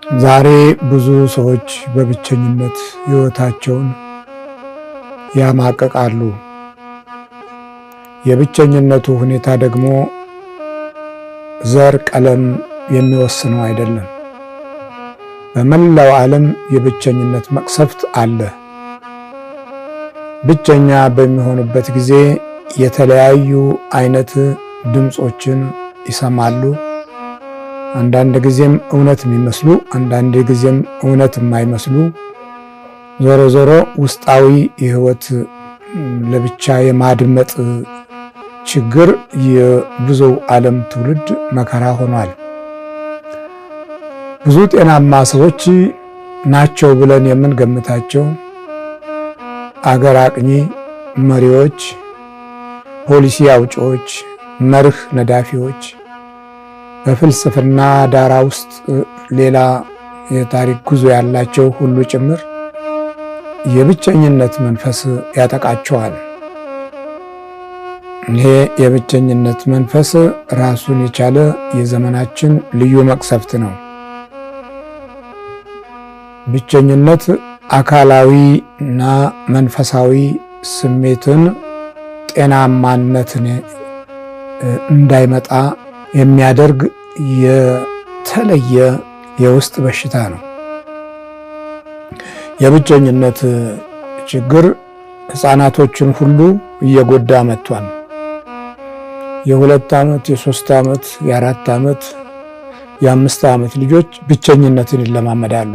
ዛሬ ብዙ ሰዎች በብቸኝነት ሕይወታቸውን ያማቅቃሉ። የብቸኝነቱ ሁኔታ ደግሞ ዘር፣ ቀለም የሚወስነው አይደለም። በመላው ዓለም የብቸኝነት መቅሰፍት አለ። ብቸኛ በሚሆኑበት ጊዜ የተለያዩ አይነት ድምጾችን ይሰማሉ። አንዳንድ ጊዜም እውነት የሚመስሉ፣ አንዳንድ ጊዜም እውነት የማይመስሉ፣ ዞሮ ዞሮ ውስጣዊ የህይወት ለብቻ የማድመጥ ችግር የብዙ ዓለም ትውልድ መከራ ሆኗል። ብዙ ጤናማ ሰዎች ናቸው ብለን የምንገምታቸው አገር አቅኚ መሪዎች፣ ፖሊሲ አውጪዎች፣ መርህ ነዳፊዎች፣ በፍልስፍና ዳራ ውስጥ ሌላ የታሪክ ጉዞ ያላቸው ሁሉ ጭምር የብቸኝነት መንፈስ ያጠቃቸዋል። ይሄ የብቸኝነት መንፈስ ራሱን የቻለ የዘመናችን ልዩ መቅሰፍት ነው። ብቸኝነት አካላዊ እና መንፈሳዊ ስሜትን ጤናማነትን እንዳይመጣ የሚያደርግ የተለየ የውስጥ በሽታ ነው። የብቸኝነት ችግር ሕፃናቶችን ሁሉ እየጎዳ መጥቷል። የ2 ዓመት፣ የ3 ዓመት፣ የ4 ዓመት፣ የ5 ዓመት ልጆች ብቸኝነትን ይለማመዳሉ።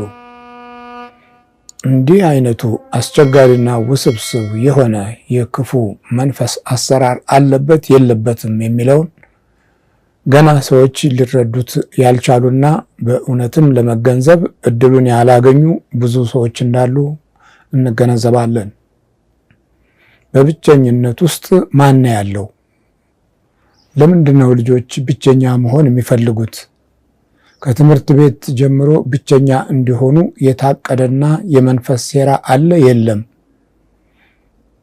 እንዲህ አይነቱ አስቸጋሪና ውስብስብ የሆነ የክፉ መንፈስ አሰራር አለበት የለበትም የሚለውን ገና ሰዎች ሊረዱት ያልቻሉና በእውነትም ለመገንዘብ እድሉን ያላገኙ ብዙ ሰዎች እንዳሉ እንገነዘባለን። በብቸኝነት ውስጥ ማን ያለው? ለምንድን ነው ልጆች ብቸኛ መሆን የሚፈልጉት? ከትምህርት ቤት ጀምሮ ብቸኛ እንዲሆኑ የታቀደና የመንፈስ ሴራ አለ የለም?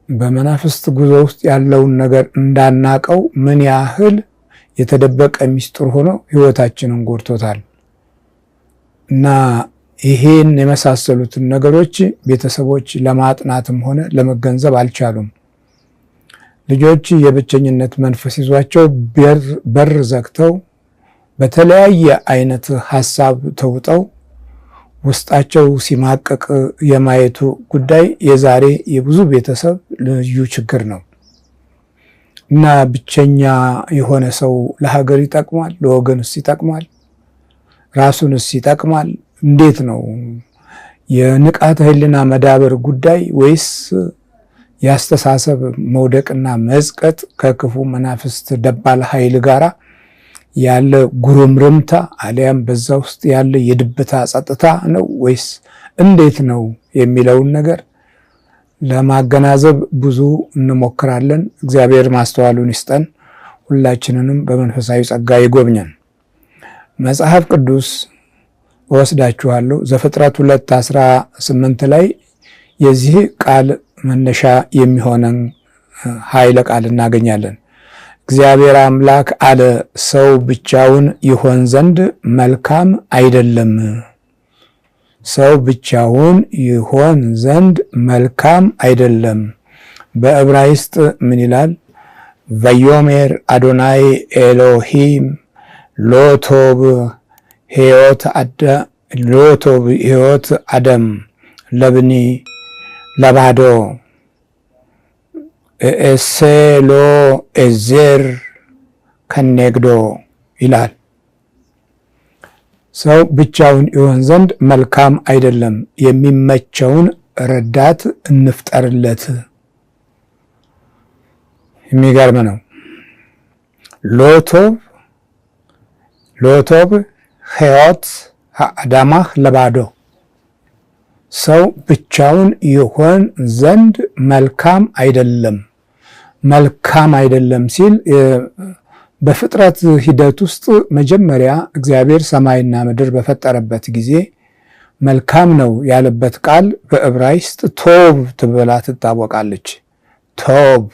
በመናፍስት ጉዞ ውስጥ ያለውን ነገር እንዳናቀው ምን ያህል የተደበቀ ሚስጥር ሆኖ ሕይወታችንን ጎድቶታል። እና ይሄን የመሳሰሉትን ነገሮች ቤተሰቦች ለማጥናትም ሆነ ለመገንዘብ አልቻሉም። ልጆች የብቸኝነት መንፈስ ይዟቸው በር ዘግተው በተለያየ አይነት ሀሳብ ተውጠው ውስጣቸው ሲማቀቅ የማየቱ ጉዳይ የዛሬ የብዙ ቤተሰብ ልዩ ችግር ነው። እና ብቸኛ የሆነ ሰው ለሀገር ይጠቅማል? ለወገንስ ይጠቅማል? ራሱንስ ይጠቅማል? እንዴት ነው? የንቃተ ህሊና መዳበር ጉዳይ ወይስ የአስተሳሰብ መውደቅና መዝቀጥ ከክፉ መናፍስት ደባል ኃይል ጋራ ያለ ጉርምርምታ አሊያም በዛ ውስጥ ያለ የድብታ ጸጥታ ነው ወይስ እንዴት ነው የሚለውን ነገር ለማገናዘብ ብዙ እንሞክራለን። እግዚአብሔር ማስተዋሉን ይስጠን፣ ሁላችንንም በመንፈሳዊ ጸጋ ይጎብኘን። መጽሐፍ ቅዱስ ወስዳችኋለሁ። ዘፍጥረት 2:18 ላይ የዚህ ቃል መነሻ የሚሆነን ኃይለ ቃል እናገኛለን። እግዚአብሔር አምላክ አለ፣ ሰው ብቻውን ይሆን ዘንድ መልካም አይደለም። ሰው ብቻውን ይሆን ዘንድ መልካም አይደለም። በዕብራይስጥ ምን ይላል? ቫዮሜር አዶናይ ኤሎሂም ሎቶብ ሕይወት አደም ለብኒ ለባዶ ኤሴሎ ኤዜር ከኔግዶ ይላል። ሰው ብቻውን ይሆን ዘንድ መልካም አይደለም፣ የሚመቸውን ረዳት እንፍጠርለት። የሚገርም ነው። ሎቶብ ሕይወት አዳማህ ለባዶ ሰው ብቻውን ይሆን ዘንድ መልካም አይደለም። መልካም አይደለም ሲል በፍጥረት ሂደት ውስጥ መጀመሪያ እግዚአብሔር ሰማይና ምድር በፈጠረበት ጊዜ መልካም ነው ያለበት ቃል በዕብራይስጥ ቶብ ትብላ ትታወቃለች። ቶብ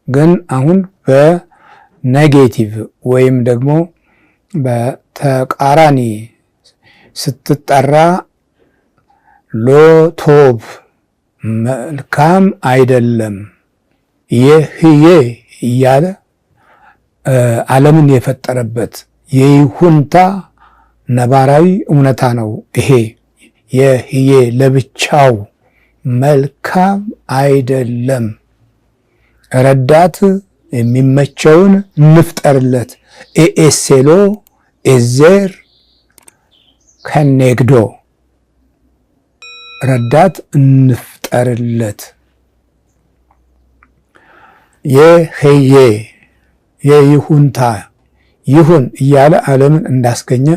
ግን አሁን በኔጌቲቭ ወይም ደግሞ በተቃራኒ ስትጠራ ሎቶብ መልካም አይደለም የህዬ እያለ ዓለምን የፈጠረበት የይሁንታ ነባራዊ እውነታ ነው። ይሄ የህዬ ለብቻው መልካም አይደለም። ረዳት የሚመቸውን እንፍጠርለት። ኤኤሴሎ ኤዜር ከኔግዶ ረዳት እንፍጠርለት። የህዬ የይሁንታ ይሁን እያለ ዓለምን እንዳስገኘ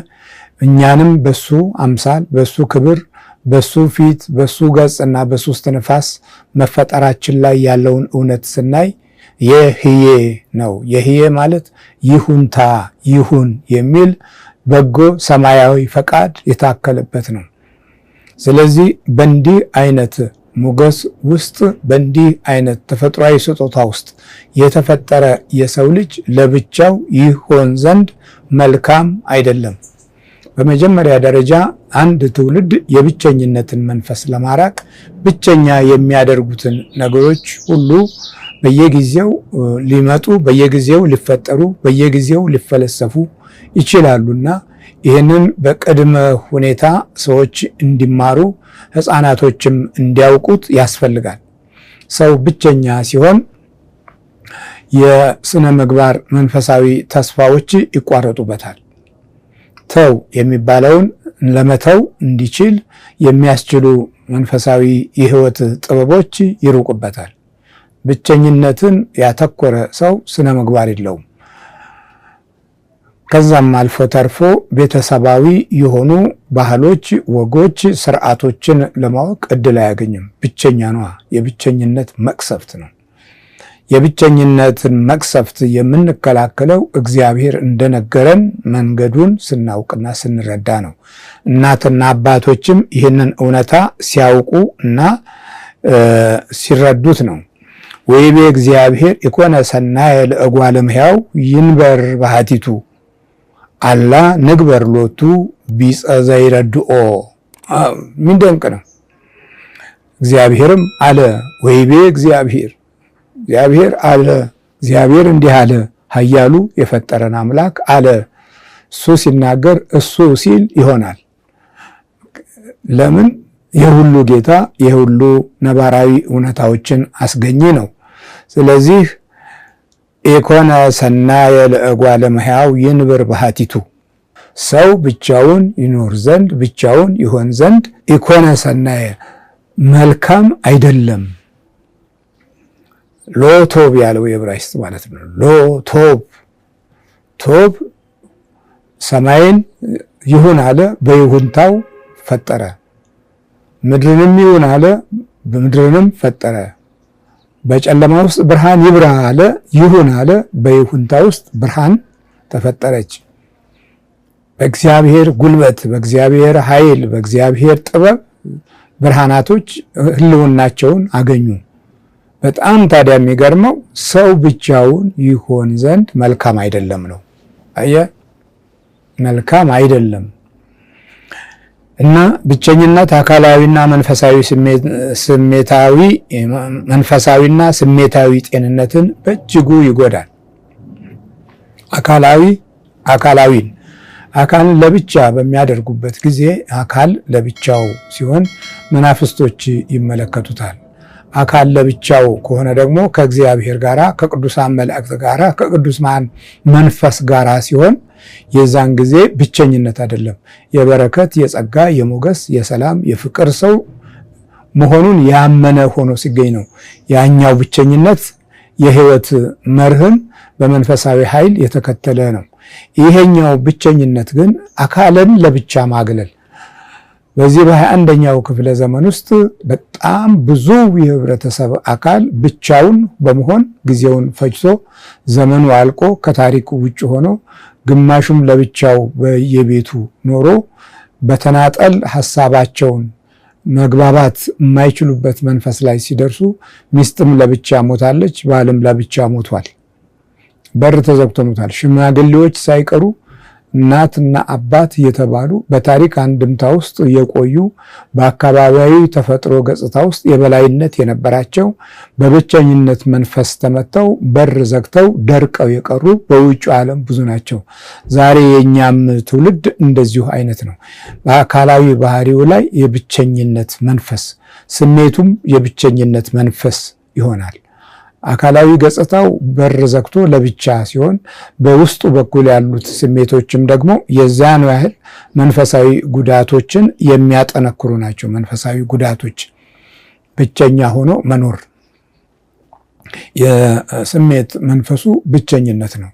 እኛንም በሱ አምሳል በሱ ክብር በሱ ፊት በሱ ገጽና በሱ እስትንፋስ መፈጠራችን ላይ ያለውን እውነት ስናይ የህዬ ነው። የህዬ ማለት ይሁንታ ይሁን የሚል በጎ ሰማያዊ ፈቃድ የታከለበት ነው። ስለዚህ በእንዲህ አይነት ሞገስ ውስጥ በእንዲህ አይነት ተፈጥሯዊ ስጦታ ውስጥ የተፈጠረ የሰው ልጅ ለብቻው ይሆን ዘንድ መልካም አይደለም። በመጀመሪያ ደረጃ አንድ ትውልድ የብቸኝነትን መንፈስ ለማራቅ ብቸኛ የሚያደርጉትን ነገሮች ሁሉ በየጊዜው ሊመጡ በየጊዜው ሊፈጠሩ በየጊዜው ሊፈለሰፉ ይችላሉና ይህንን በቅድመ ሁኔታ ሰዎች እንዲማሩ ሕፃናቶችም እንዲያውቁት ያስፈልጋል። ሰው ብቸኛ ሲሆን የስነ ምግባር መንፈሳዊ ተስፋዎች ይቋረጡበታል። ተው የሚባለውን ለመተው እንዲችል የሚያስችሉ መንፈሳዊ የህይወት ጥበቦች ይሩቁበታል። ብቸኝነትን ያተኮረ ሰው ስነ ምግባር የለውም። ከዛም አልፎ ተርፎ ቤተሰባዊ የሆኑ ባህሎች፣ ወጎች፣ ስርዓቶችን ለማወቅ እድል አያገኝም። ብቸኛ ነዋ። የብቸኝነት መቅሰፍት ነው። የብቸኝነትን መቅሰፍት የምንከላከለው እግዚአብሔር እንደነገረን መንገዱን ስናውቅና ስንረዳ ነው። እናትና አባቶችም ይህንን እውነታ ሲያውቁ እና ሲረዱት ነው። ወይቤ እግዚአብሔር ኢኮነ ሰናየ ለእጓለ እመሕያው ይንበር ባህቲቱ አላ ንግበር ሎቱ ቢጸ ዘይረድኦ። የሚደንቅ ነው። እግዚአብሔርም አለ ወይቤ እግዚአብሔር አለ። እግዚአብሔር እንዲህ አለ። ኃያሉ የፈጠረን አምላክ አለ። እሱ ሲናገር እሱ ሲል ይሆናል። ለምን? የሁሉ ጌታ የሁሉ ነባራዊ እውነታዎችን አስገኝ ነው። ስለዚህ ኢኮነ ሰናየ ለእጓለ እመሕያው ይንበር ባህቲቱ፣ ሰው ብቻውን ይኖር ዘንድ ብቻውን ይሆን ዘንድ ኢኮነ ሰናየ መልካም አይደለም። ሎቶብ ያለው የዕብራይስጥ ማለት ነው። ሎቶብ ቶብ ሰማይን ይሁን አለ፣ በይሁንታው ፈጠረ። ምድርንም ይሁን አለ፣ በምድርንም ፈጠረ። በጨለማ ውስጥ ብርሃን ይብራ አለ፣ ይሁን አለ፣ በይሁንታ ውስጥ ብርሃን ተፈጠረች። በእግዚአብሔር ጉልበት፣ በእግዚአብሔር ኃይል፣ በእግዚአብሔር ጥበብ ብርሃናቶች ህልውናቸውን አገኙ። በጣም ታዲያ የሚገርመው ሰው ብቻውን ይሆን ዘንድ መልካም አይደለም ነው። አየህ፣ መልካም አይደለም። እና ብቸኝነት አካላዊና መንፈሳዊና ስሜታዊ ጤንነትን በእጅጉ ይጎዳል። አካልን ለብቻ በሚያደርጉበት ጊዜ አካል ለብቻው ሲሆን መናፍስቶች ይመለከቱታል። አካል ለብቻው ከሆነ ደግሞ ከእግዚአብሔር ጋራ ከቅዱሳን መላእክት ጋራ ከቅዱሳን መንፈስ ጋራ ሲሆን የዛን ጊዜ ብቸኝነት አይደለም፣ የበረከት፣ የጸጋ፣ የሞገስ፣ የሰላም፣ የፍቅር ሰው መሆኑን ያመነ ሆኖ ሲገኝ ነው። ያኛው ብቸኝነት የህይወት መርህን በመንፈሳዊ ኃይል የተከተለ ነው። ይሄኛው ብቸኝነት ግን አካልን ለብቻ ማግለል። በዚህ በ21ኛው ክፍለ ዘመን ውስጥ በጣም ብዙ የህብረተሰብ አካል ብቻውን በመሆን ጊዜውን ፈጅቶ ዘመኑ አልቆ ከታሪክ ውጭ ሆኖ ግማሹም ለብቻው በየቤቱ ኖሮ በተናጠል ሐሳባቸውን መግባባት የማይችሉበት መንፈስ ላይ ሲደርሱ ሚስትም ለብቻ ሞታለች፣ ባልም ለብቻ ሞቷል። በር ተዘግቶ ሞቷል። ሽማግሌዎች ሳይቀሩ እናትና አባት እየተባሉ በታሪክ አንድምታ ውስጥ የቆዩ በአካባቢያዊ ተፈጥሮ ገጽታ ውስጥ የበላይነት የነበራቸው በብቸኝነት መንፈስ ተመተው በር ዘግተው ደርቀው የቀሩ በውጭ ዓለም ብዙ ናቸው። ዛሬ የእኛም ትውልድ እንደዚሁ አይነት ነው። በአካላዊ ባህሪው ላይ የብቸኝነት መንፈስ፣ ስሜቱም የብቸኝነት መንፈስ ይሆናል። አካላዊ ገጽታው በር ዘግቶ ለብቻ ሲሆን በውስጡ በኩል ያሉት ስሜቶችም ደግሞ የዚያኑ ያህል መንፈሳዊ ጉዳቶችን የሚያጠነክሩ ናቸው። መንፈሳዊ ጉዳቶች ብቸኛ ሆኖ መኖር፣ የስሜት መንፈሱ ብቸኝነት ነው።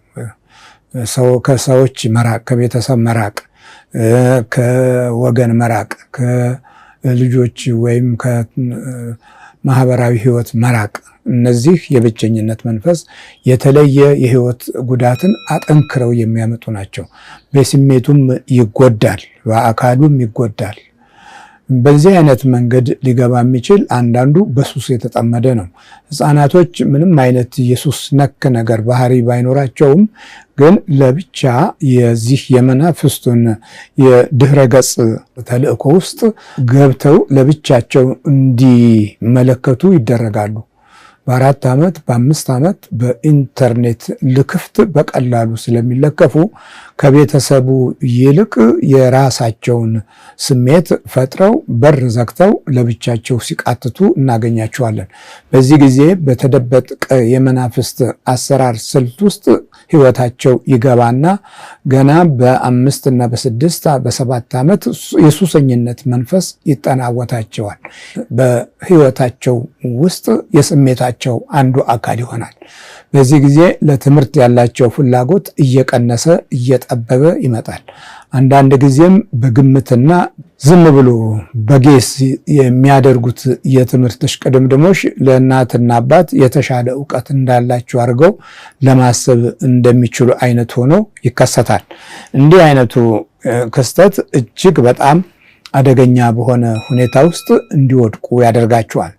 ከሰዎች መራቅ፣ ከቤተሰብ መራቅ፣ ከወገን መራቅ፣ ከልጆች ወይም ከማህበራዊ ህይወት መራቅ፣ እነዚህ የብቸኝነት መንፈስ የተለየ የህይወት ጉዳትን አጠንክረው የሚያመጡ ናቸው። በስሜቱም ይጎዳል፣ በአካሉም ይጎዳል። በዚህ አይነት መንገድ ሊገባ የሚችል አንዳንዱ በሱስ የተጠመደ ነው። ህፃናቶች ምንም አይነት የሱስ ነክ ነገር ባህሪ ባይኖራቸውም ግን ለብቻ የዚህ የመናፍስቱን የድህረ ገጽ ተልእኮ ውስጥ ገብተው ለብቻቸው እንዲመለከቱ ይደረጋሉ። በ4 ዓመት በ5 ዓመት በኢንተርኔት ልክፍት በቀላሉ ስለሚለከፉ ከቤተሰቡ ይልቅ የራሳቸውን ስሜት ፈጥረው በር ዘግተው ለብቻቸው ሲቃትቱ እናገኛቸዋለን። በዚህ ጊዜ በተደበቀ የመናፍስት አሰራር ስልት ውስጥ ህይወታቸው ይገባና ገና በ5 እና በ6 በ7 ዓመት የሱሰኝነት መንፈስ ይጠናወታቸዋል። በህይወታቸው ውስጥ የስሜታቸው አንዱ አካል ይሆናል። በዚህ ጊዜ ለትምህርት ያላቸው ፍላጎት እየቀነሰ እየጠበበ ይመጣል። አንዳንድ ጊዜም በግምትና ዝም ብሎ በጌስ የሚያደርጉት የትምህርት እሽቅድምድሞሽ ለእናትና አባት የተሻለ እውቀት እንዳላቸው አድርገው ለማሰብ እንደሚችሉ አይነት ሆኖ ይከሰታል። እንዲህ አይነቱ ክስተት እጅግ በጣም አደገኛ በሆነ ሁኔታ ውስጥ እንዲወድቁ ያደርጋቸዋል።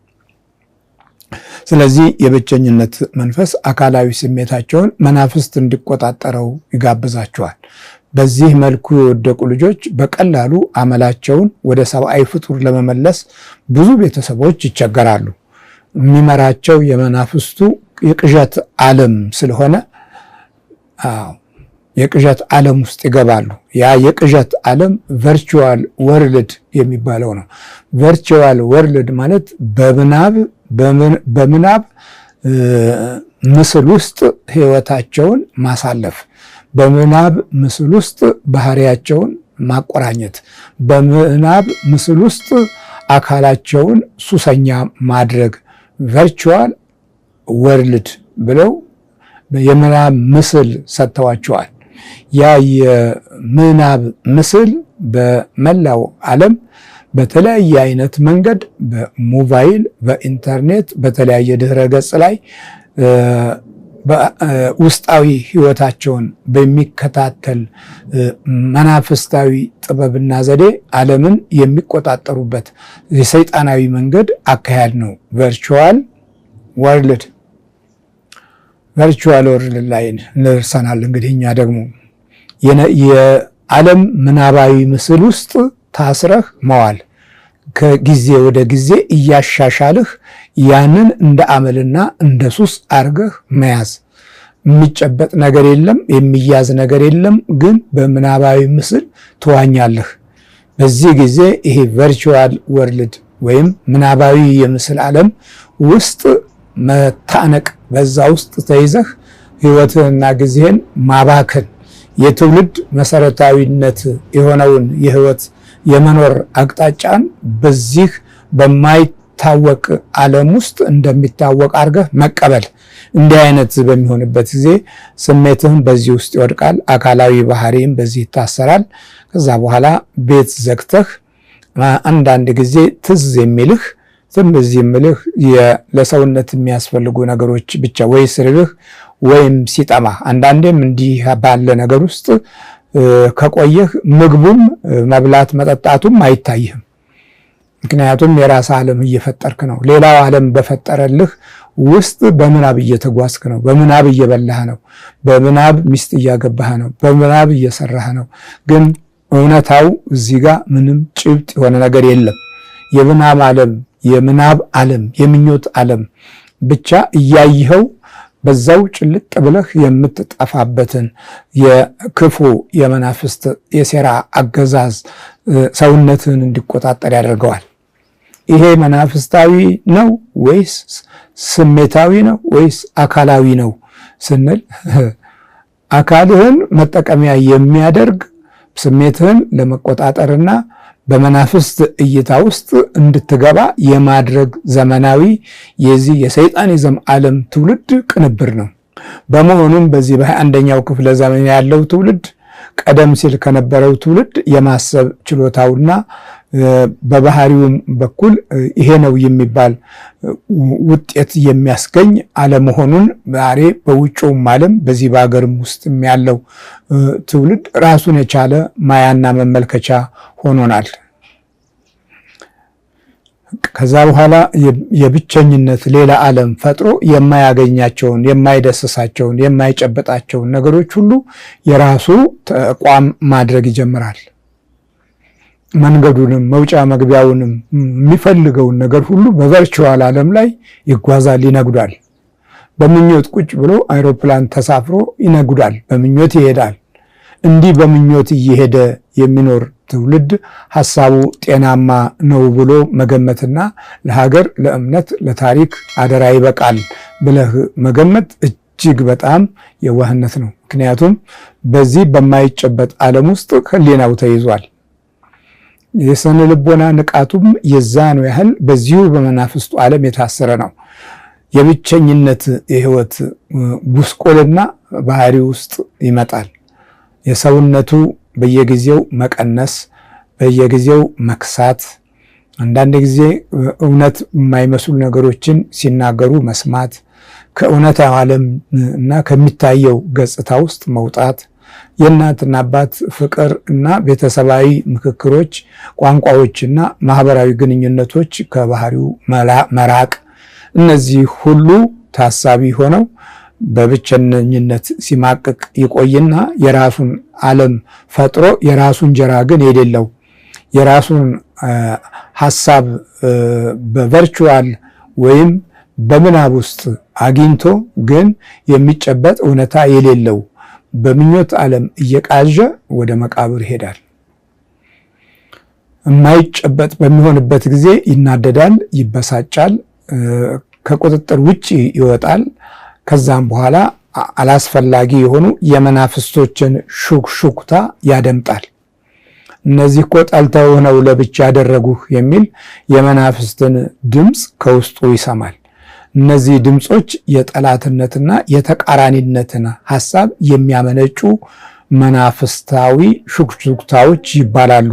ስለዚህ የብቸኝነት መንፈስ አካላዊ ስሜታቸውን መናፍስት እንዲቆጣጠረው ይጋብዛቸዋል። በዚህ መልኩ የወደቁ ልጆች በቀላሉ አመላቸውን ወደ ሰብአዊ ፍጡር ለመመለስ ብዙ ቤተሰቦች ይቸገራሉ። የሚመራቸው የመናፍስቱ የቅዠት ዓለም ስለሆነ የቅዠት ዓለም ውስጥ ይገባሉ። ያ የቅዠት ዓለም ቨርቹዋል ወርልድ የሚባለው ነው። ቨርቹዋል ወርልድ ማለት በምናብ ምስል ውስጥ ህይወታቸውን ማሳለፍ፣ በምናብ ምስል ውስጥ ባህሪያቸውን ማቆራኘት፣ በምናብ ምስል ውስጥ አካላቸውን ሱሰኛ ማድረግ ቨርቹዋል ወርልድ ብለው የምናብ ምስል ሰጥተዋቸዋል። ያ የምናብ ምስል በመላው ዓለም በተለያየ አይነት መንገድ በሞባይል፣ በኢንተርኔት፣ በተለያየ ድህረ ገጽ ላይ ውስጣዊ ህይወታቸውን በሚከታተል መናፍስታዊ ጥበብና ዘዴ ዓለምን የሚቆጣጠሩበት የሰይጣናዊ መንገድ አካሄድ ነው። ቨርቹዋል ወርልድ ላይ እንደርሰናል። እንግዲህ እኛ ደግሞ የዓለም ምናባዊ ምስል ውስጥ ታስረህ መዋል፣ ከጊዜ ወደ ጊዜ እያሻሻልህ ያንን እንደ አመልና እንደ ሱስ አርገህ መያዝ። የሚጨበጥ ነገር የለም፣ የሚያዝ ነገር የለም፣ ግን በምናባዊ ምስል ትዋኛለህ። በዚህ ጊዜ ይሄ ቨርቹዋል ወርልድ ወይም ምናባዊ የምስል ዓለም ውስጥ መታነቅ፣ በዛ ውስጥ ተይዘህ ህይወትህንና ጊዜህን ማባከን፣ የትውልድ መሰረታዊነት የሆነውን የህይወት የመኖር አቅጣጫን በዚህ በማይታወቅ ዓለም ውስጥ እንደሚታወቅ አድርገህ መቀበል። እንዲህ አይነት በሚሆንበት ጊዜ ስሜትህም በዚህ ውስጥ ይወድቃል፣ አካላዊ ባህሪም በዚህ ይታሰራል። ከዛ በኋላ ቤት ዘግተህ አንዳንድ ጊዜ ትዝ የሚልህ ለሰውነት የሚያስፈልጉ ነገሮች ብቻ ወይ ስርብህ ወይም ሲጠማ፣ አንዳንዴም እንዲህ ባለ ነገር ውስጥ ከቆየህ ምግቡም መብላት መጠጣቱም አይታይህም። ምክንያቱም የራስ ዓለም እየፈጠርክ ነው። ሌላው ዓለም በፈጠረልህ ውስጥ በምናብ እየተጓዝክ ነው፣ በምናብ እየበላህ ነው፣ በምናብ ሚስት እያገባህ ነው፣ በምናብ እየሰራህ ነው። ግን እውነታው እዚህ ጋር ምንም ጭብጥ የሆነ ነገር የለም። የምናብ ዓለም፣ የምናብ ዓለም፣ የምኞት ዓለም ብቻ እያይኸው በዛው ጭልጥ ብለህ የምትጠፋበትን የክፉ የመናፍስት የሴራ አገዛዝ ሰውነትን እንዲቆጣጠር ያደርገዋል። ይሄ መናፍስታዊ ነው ወይስ ስሜታዊ ነው ወይስ አካላዊ ነው ስንል አካልህን መጠቀሚያ የሚያደርግ ስሜትህን ለመቆጣጠርና በመናፍስት እይታ ውስጥ እንድትገባ የማድረግ ዘመናዊ የዚህ የሰይጣኒዝም ዓለም ትውልድ ቅንብር ነው። በመሆኑም በዚህ በ21ኛው ክፍለ ዘመን ያለው ትውልድ ቀደም ሲል ከነበረው ትውልድ የማሰብ ችሎታውና በባህሪውም በኩል ይሄ ነው የሚባል ውጤት የሚያስገኝ አለመሆኑን ዛሬ በውጭውም ዓለም በዚህ በሀገርም ውስጥ ያለው ትውልድ ራሱን የቻለ ማያና መመልከቻ ሆኖናል። ከዛ በኋላ የብቸኝነት ሌላ ዓለም ፈጥሮ የማያገኛቸውን፣ የማይደስሳቸውን፣ የማይጨበጣቸውን ነገሮች ሁሉ የራሱ ተቋም ማድረግ ይጀምራል። መንገዱንም መውጫ መግቢያውንም የሚፈልገውን ነገር ሁሉ በቨርቹዋል ዓለም ላይ ይጓዛል፣ ይነጉዳል። በምኞት ቁጭ ብሎ አይሮፕላን ተሳፍሮ ይነጉዳል፣ በምኞት ይሄዳል። እንዲህ በምኞት እየሄደ የሚኖር ትውልድ ሐሳቡ ጤናማ ነው ብሎ መገመትና ለሀገር፣ ለእምነት፣ ለታሪክ አደራ ይበቃል ብለህ መገመት እጅግ በጣም የዋህነት ነው። ምክንያቱም በዚህ በማይጨበጥ ዓለም ውስጥ ሕሊናው ተይዟል። የስነ ልቦና ንቃቱም የዛኑ ያህል በዚሁ በመናፍስቱ ዓለም የታሰረ ነው። የብቸኝነት የህይወት ጉስቆልና ባህሪ ውስጥ ይመጣል። የሰውነቱ በየጊዜው መቀነስ፣ በየጊዜው መክሳት፣ አንዳንድ ጊዜ እውነት የማይመስሉ ነገሮችን ሲናገሩ መስማት፣ ከእውነታው ዓለም እና ከሚታየው ገጽታ ውስጥ መውጣት፣ የእናትና አባት ፍቅር እና ቤተሰባዊ ምክክሮች፣ ቋንቋዎችና ማህበራዊ ግንኙነቶች ከባህሪው መራቅ፣ እነዚህ ሁሉ ታሳቢ ሆነው በብቸኝነት ሲማቅቅ ይቆይና የራሱን ዓለም ፈጥሮ የራሱ እንጀራ ግን የሌለው የራሱን ሐሳብ በቨርቹዋል ወይም በምናብ ውስጥ አግኝቶ ግን የሚጨበጥ እውነታ የሌለው በምኞት ዓለም እየቃዠ ወደ መቃብር ይሄዳል። የማይጨበጥ በሚሆንበት ጊዜ ይናደዳል፣ ይበሳጫል፣ ከቁጥጥር ውጭ ይወጣል። ከዛም በኋላ አላስፈላጊ የሆኑ የመናፍስቶችን ሹክሹክታ ያደምጣል። እነዚህ እኮ ጠልተው ነው ለብቻ ያደረጉህ የሚል የመናፍስትን ድምፅ ከውስጡ ይሰማል። እነዚህ ድምፆች የጠላትነትና የተቃራኒነትን ሐሳብ የሚያመነጩ መናፍስታዊ ሹክሹክታዎች ይባላሉ።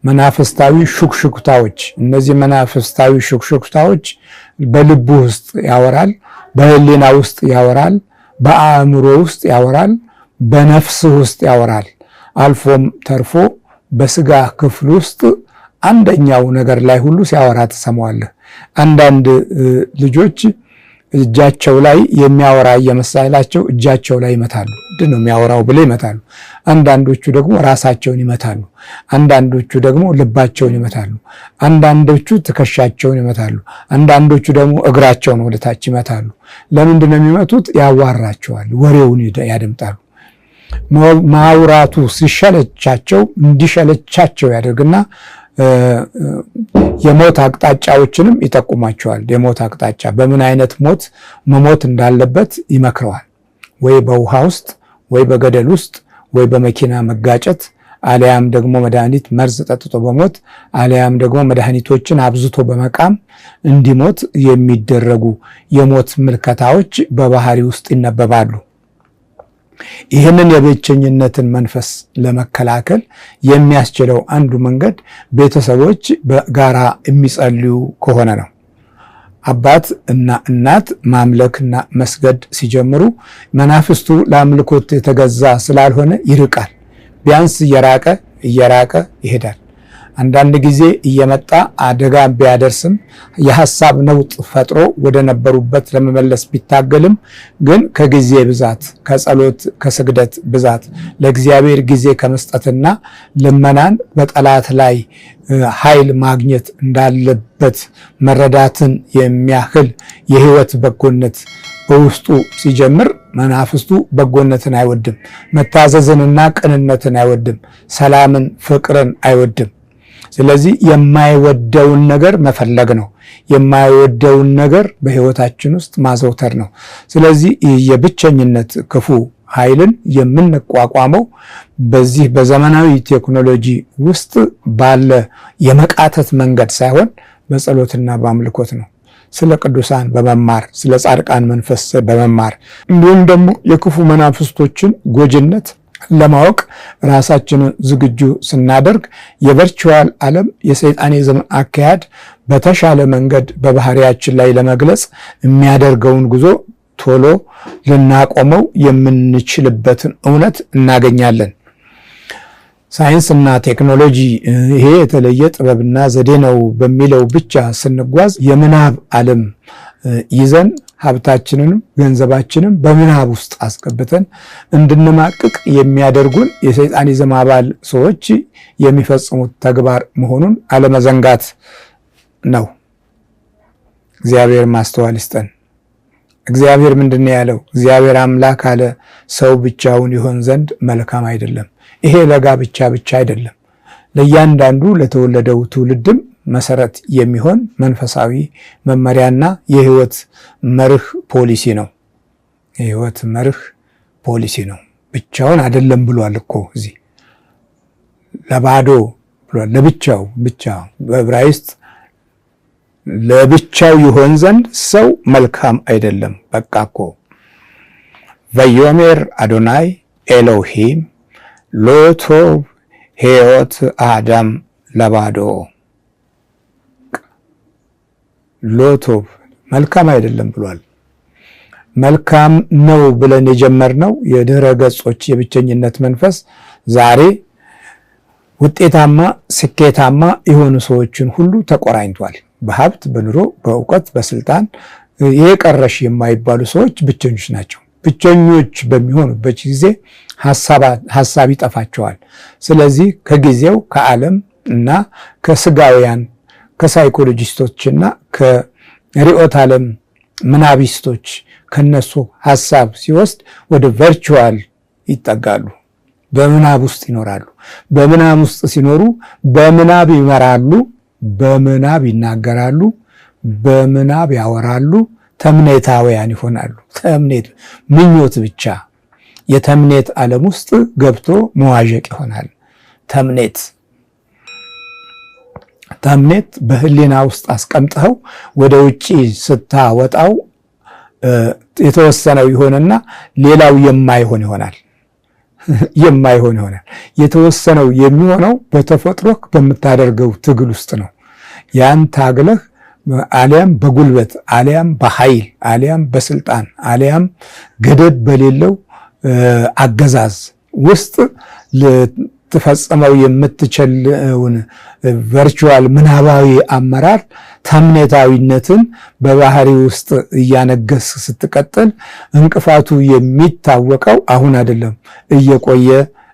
መናፍስታዊ ሹክሹክታዎች። እነዚህ መናፍስታዊ ሹክሹክታዎች በልቡ ውስጥ ያወራል፣ በህሊና ውስጥ ያወራል፣ በአእምሮ ውስጥ ያወራል፣ በነፍስ ውስጥ ያወራል። አልፎም ተርፎ በስጋ ክፍል ውስጥ አንደኛው ነገር ላይ ሁሉ ሲያወራ ትሰማዋለህ። አንዳንድ ልጆች እጃቸው ላይ የሚያወራ እየመሰላቸው እጃቸው ላይ ይመታሉ። ምንድን ነው የሚያወራው ብለው ይመታሉ። አንዳንዶቹ ደግሞ ራሳቸውን ይመታሉ። አንዳንዶቹ ደግሞ ልባቸውን ይመታሉ። አንዳንዶቹ ትከሻቸውን ይመታሉ። አንዳንዶቹ ደግሞ እግራቸውን ወደታች ይመታሉ። ለምንድን ነው የሚመቱት? ያዋራቸዋል፣ ወሬውን ያደምጣሉ። ማውራቱ ሲሸለቻቸው እንዲሸለቻቸው ያደርግና የሞት አቅጣጫዎችንም ይጠቁማቸዋል። የሞት አቅጣጫ በምን አይነት ሞት መሞት እንዳለበት ይመክረዋል። ወይ በውሃ ውስጥ፣ ወይ በገደል ውስጥ፣ ወይ በመኪና መጋጨት፣ አሊያም ደግሞ መድኃኒት መርዝ ጠጥቶ በሞት፣ አሊያም ደግሞ መድኃኒቶችን አብዝቶ በመቃም እንዲሞት የሚደረጉ የሞት ምልከታዎች በባህሪ ውስጥ ይነበባሉ። ይህንን የብቸኝነትን መንፈስ ለመከላከል የሚያስችለው አንዱ መንገድ ቤተሰቦች በጋራ የሚጸልዩ ከሆነ ነው። አባት እና እናት ማምለክና መስገድ ሲጀምሩ መናፍስቱ ለአምልኮት የተገዛ ስላልሆነ ይርቃል። ቢያንስ እየራቀ ይሄዳል። አንዳንድ ጊዜ እየመጣ አደጋ ቢያደርስም የሐሳብ ነውጥ ፈጥሮ ወደ ነበሩበት ለመመለስ ቢታገልም ግን ከጊዜ ብዛት ከጸሎት ከስግደት ብዛት ለእግዚአብሔር ጊዜ ከመስጠትና ልመናን በጠላት ላይ ኃይል ማግኘት እንዳለበት መረዳትን የሚያህል የሕይወት በጎነት በውስጡ ሲጀምር መናፍስቱ በጎነትን አይወድም፣ መታዘዝንና ቅንነትን አይወድም፣ ሰላምን፣ ፍቅርን አይወድም። ስለዚህ የማይወደውን ነገር መፈለግ ነው። የማይወደውን ነገር በሕይወታችን ውስጥ ማዘውተር ነው። ስለዚህ የብቸኝነት ክፉ ኃይልን የምንቋቋመው በዚህ በዘመናዊ ቴክኖሎጂ ውስጥ ባለ የመቃተት መንገድ ሳይሆን በጸሎትና በአምልኮት ነው። ስለ ቅዱሳን በመማር ስለ ጻድቃን መንፈስ በመማር እንዲሁም ደግሞ የክፉ መናፍስቶችን ጎጅነት ለማወቅ ራሳችንን ዝግጁ ስናደርግ የቨርቹዋል ዓለም የሰይጣኒዝም አካሄድ በተሻለ መንገድ በባህሪያችን ላይ ለመግለጽ የሚያደርገውን ጉዞ ቶሎ ልናቆመው የምንችልበትን እውነት እናገኛለን። ሳይንስና ቴክኖሎጂ ይሄ የተለየ ጥበብና ዘዴ ነው በሚለው ብቻ ስንጓዝ የምናብ ዓለም ይዘን ሀብታችንንም ገንዘባችንም በምናብ ውስጥ አስገብተን እንድንማቅቅ የሚያደርጉን የሰይጣኒዝም አባል ሰዎች የሚፈጽሙት ተግባር መሆኑን አለመዘንጋት ነው። እግዚአብሔር ማስተዋል ይስጠን። እግዚአብሔር ምንድነው ያለው? እግዚአብሔር አምላክ አለ ሰው ብቻውን ይሆን ዘንድ መልካም አይደለም። ይሄ ለጋብቻ ብቻ አይደለም፣ ለእያንዳንዱ ለተወለደው ትውልድም መሰረት የሚሆን መንፈሳዊ መመሪያና የህይወት መርህ ፖሊሲ ነው። የህይወት መርህ ፖሊሲ ነው። ብቻውን አይደለም ብሏል እኮ እዚህ ለባዶ ብሏል። ለብቻው ብቻ በዕብራይስጥ ለብቻው ይሆን ዘንድ ሰው መልካም አይደለም። በቃ እኮ ወዮሜር አዶናይ ኤሎሂም ሎቶብ ሕይወት አዳም ለባዶ ሎቶብ መልካም አይደለም ብሏል። መልካም ነው ብለን የጀመርነው የድህረ ገጾች የብቸኝነት መንፈስ ዛሬ ውጤታማ ስኬታማ የሆኑ ሰዎችን ሁሉ ተቆራኝቷል። በሀብት በኑሮ በእውቀት በስልጣን የቀረሽ የማይባሉ ሰዎች ብቸኞች ናቸው። ብቸኞች በሚሆኑበት ጊዜ ሐሳብ ይጠፋቸዋል። ስለዚህ ከጊዜው ከዓለም እና ከስጋውያን ከሳይኮሎጂስቶችና ከሪኦት ዓለም ምናቢስቶች ከነሱ ሐሳብ ሲወስድ ወደ ቨርቹዋል ይጠጋሉ። በምናብ ውስጥ ይኖራሉ። በምናብ ውስጥ ሲኖሩ በምናብ ይመራሉ፣ በምናብ ይናገራሉ፣ በምናብ ያወራሉ። ተምኔታውያን ይሆናሉ። ተምኔት ምኞት ብቻ የተምኔት ዓለም ውስጥ ገብቶ መዋዠቅ ይሆናል። ተምኔት በህሊና ውስጥ አስቀምጠው ወደ ውጪ ስታወጣው የተወሰነው ይሆንና ሌላው የማይሆን ይሆናል። የተወሰነው የሚሆነው በተፈጥሮ በምታደርገው ትግል ውስጥ ነው። ያን ታግለህ አሊያም በጉልበት አሊያም በኃይል አሊያም በስልጣን አሊያም ገደብ በሌለው አገዛዝ ውስጥ ልትፈጽመው የምትችለውን ቨርቹዋል ምናባዊ አመራር ተምኔታዊነትን በባህሪ ውስጥ እያነገስ ስትቀጥል እንቅፋቱ የሚታወቀው አሁን አይደለም፣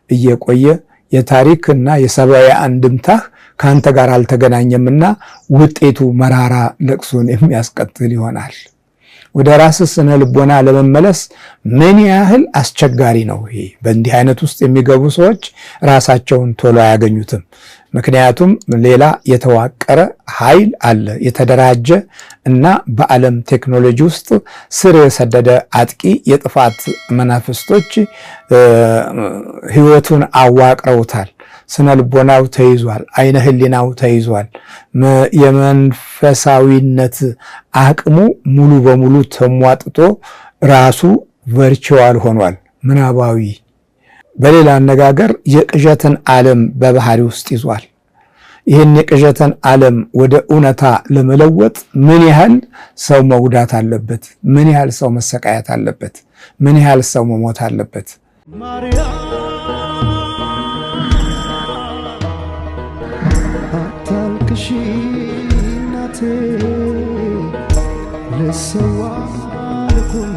እየቆየ የታሪክና የሰብአዊ አንድምታህ ከአንተ ጋር አልተገናኘምና ውጤቱ መራራ ለቅሶን የሚያስቀጥል ይሆናል። ወደ ራስህ ስነ ልቦና ለመመለስ ምን ያህል አስቸጋሪ ነው ይሄ። በእንዲህ አይነት ውስጥ የሚገቡ ሰዎች ራሳቸውን ቶሎ አያገኙትም። ምክንያቱም ሌላ የተዋቀረ ኃይል አለ፣ የተደራጀ እና በዓለም ቴክኖሎጂ ውስጥ ስር የሰደደ አጥቂ የጥፋት መናፍስቶች ህይወቱን አዋቅረውታል። ስነ ልቦናው ተይዟል። አይነ ህሊናው ተይዟል። የመንፈሳዊነት አቅሙ ሙሉ በሙሉ ተሟጥጦ ራሱ ቨርቹዋል ሆኗል፣ ምናባዊ። በሌላ አነጋገር የቅዠትን ዓለም በባህሪ ውስጥ ይዟል። ይህን የቅዠትን ዓለም ወደ እውነታ ለመለወጥ ምን ያህል ሰው መጉዳት አለበት? ምን ያህል ሰው መሰቃየት አለበት? ምን ያህል ሰው መሞት አለበት? አታልቅሺ እናቴ ልሰዋ ልኩኝ